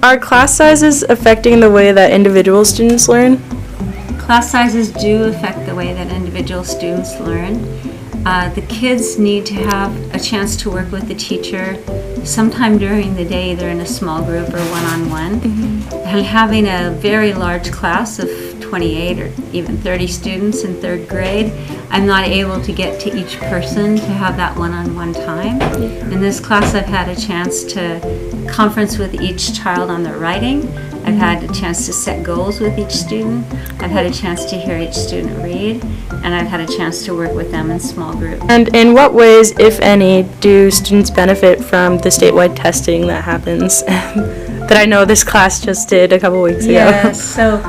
Are class sizes affecting the way that individual students learn? Class sizes do affect the way that individual students learn. The kids need to have a chance to work with the teacher. Sometime during the day they're in a small group or one-on-one. And having a very large class of 28 or even 30 students in third grade, I'm not able to get to each person to have that one-on-one time. In this class I've had a chance to conference with each child on their writing. I've had a chance to set goals with each student. I've had a chance to hear each student read, and I've had a chance to work with them in small groups. And in what ways, if any, do students benefit from the statewide testing that happens that I know this class just did a couple weeks ago? Yes, so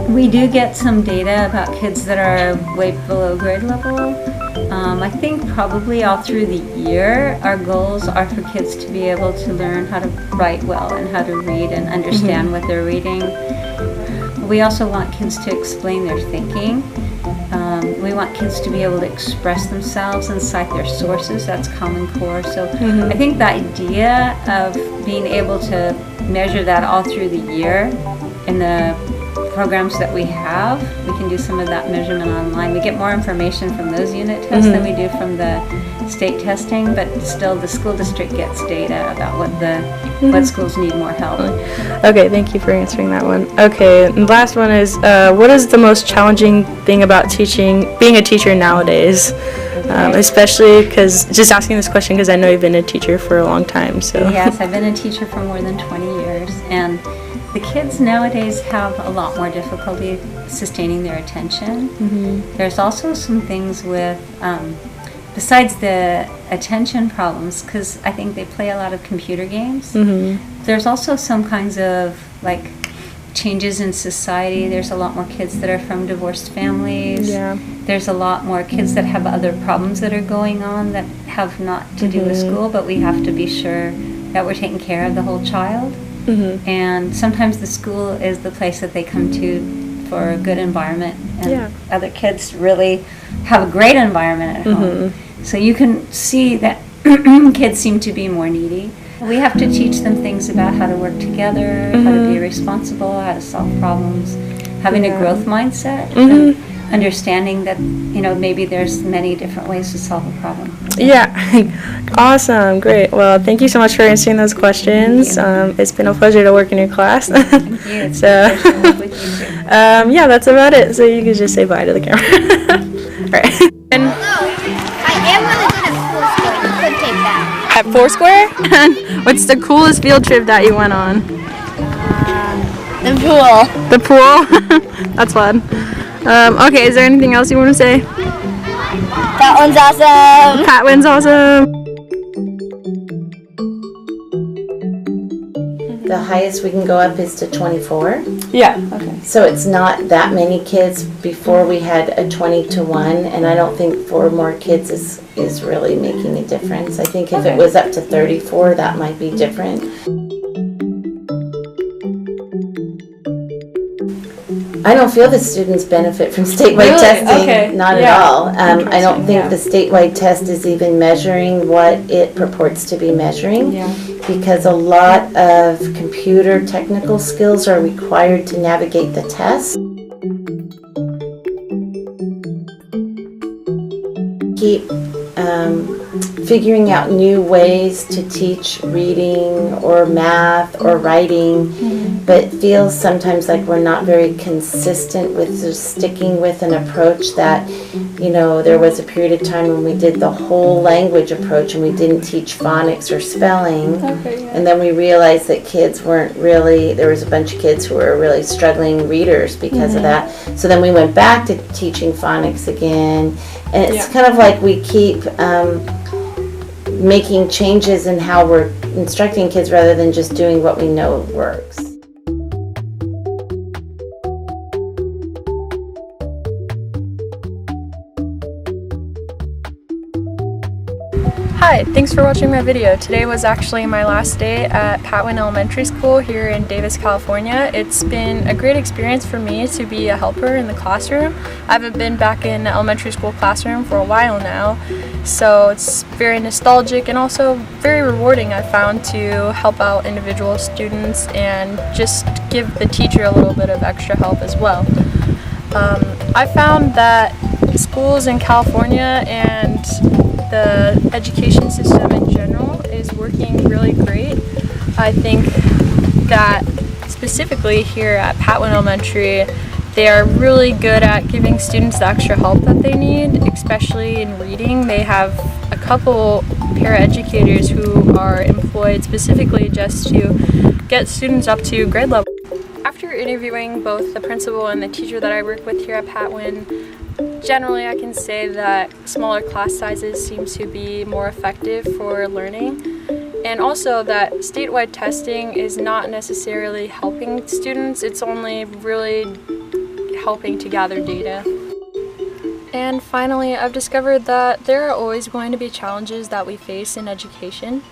we do get some data about kids that are way below grade level. I think probably all through the year our goals are for kids to be able to learn how to write well and how to read and understand what they're reading. We also want kids to explain their thinking. We want kids to be able to express themselves and cite their sources. That's Common Core. So I think the idea of being able to measure that all through the year in the programs that we have, we can do some of that measurement online. We get more information from those unit tests than we do from the state testing, but still the school district gets data about what schools need more help. Okay, thank you for answering that one. Okay, and the last one is, what is the most challenging thing about being a teacher nowadays? Especially because, just asking this question because I know you've been a teacher for a long time. So yes, I've been a teacher for more than 20 years, and the kids nowadays have a lot more difficulty sustaining their attention. There's also some things with, besides the attention problems, because I think they play a lot of computer games, there's also some kinds of like changes in society. There's a lot more kids that are from divorced families. There's a lot more kids that have other problems that are going on that have not to do with school, but we have to be sure that we're taking care of the whole child. And sometimes the school is the place that they come to for a good environment, and other kids really have a great environment at home. So you can see that kids seem to be more needy. We have to teach them things about how to work together, how to be responsible, how to solve problems, having a growth mindset, and understanding that, you know, maybe there's many different ways to solve a problem. Awesome, great. Well, thank you so much for answering those questions. It's been a pleasure to work in your class. Thank you. It's a pleasure to work with you too. Yeah, that's about it. So you can just say bye to the camera. All right. I am really good at Foursquare. You could take that. At Foursquare? What's the coolest field trip that you went on? The pool. The pool? That's fun. Okay, is there anything else you want to say? That one's awesome. That one's awesome. The highest we can go up is to 24. Yeah, okay. So it's not that many kids. Before we had a 20-to-1, and I don't think 4 more kids is really making a difference. I think if it was up to 34, that might be different. I don't feel the students benefit from statewide testing. Okay. Not at all. I don't think the statewide test is even measuring what it purports to be measuring, because a lot of computer technical skills are required to navigate the test. Keep figuring out new ways to teach reading or math or writing, but it feels sometimes like we're not very consistent with just sticking with an approach that, you know, there was a period of time when we did the whole language approach and we didn't teach phonics or spelling, and then we realized that kids weren't really, there was a bunch of kids who were really struggling readers because of that, so then we went back to teaching phonics again, and it's kind of like we keep making changes in how we're instructing kids rather than just doing what we know works. Hi, thanks for watching my video. Today was actually my last day at Patwin Elementary School here in Davis, California. It's been a great experience for me to be a helper in the classroom. I haven't been back in the elementary school classroom for a while now, so it's very nostalgic and also very rewarding, I found, to help out individual students and just give the teacher a little bit of extra help as well. I found that schools in California and the education system in general is working really great. I think that specifically here at Patwin Elementary, they are really good at giving students the extra help that they need, especially in reading. They have a couple paraeducators who are employed specifically just to get students up to grade level. After interviewing both the principal and the teacher that I work with here at Patwin, generally I can say that smaller class sizes seem to be more effective for learning, and also that statewide testing is not necessarily helping students, it's only really helping to gather data. And finally, I've discovered that there are always going to be challenges that we face in education.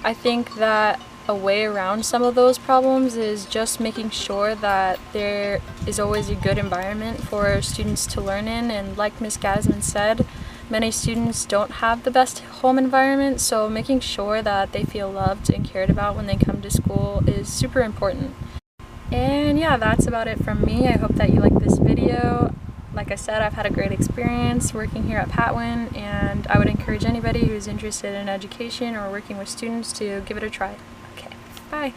I think that a way around some of those problems is just making sure that there is always a good environment for students to learn in, and like Ms. Gasman said, many students don't have the best home environment, so making sure that they feel loved and cared about when they come to school is super important. And yeah, that's about it from me. I hope that you like this video. Like I said, I've had a great experience working here at Patwin, and I would encourage anybody who's interested in education or working with students to give it a try. Okay, bye.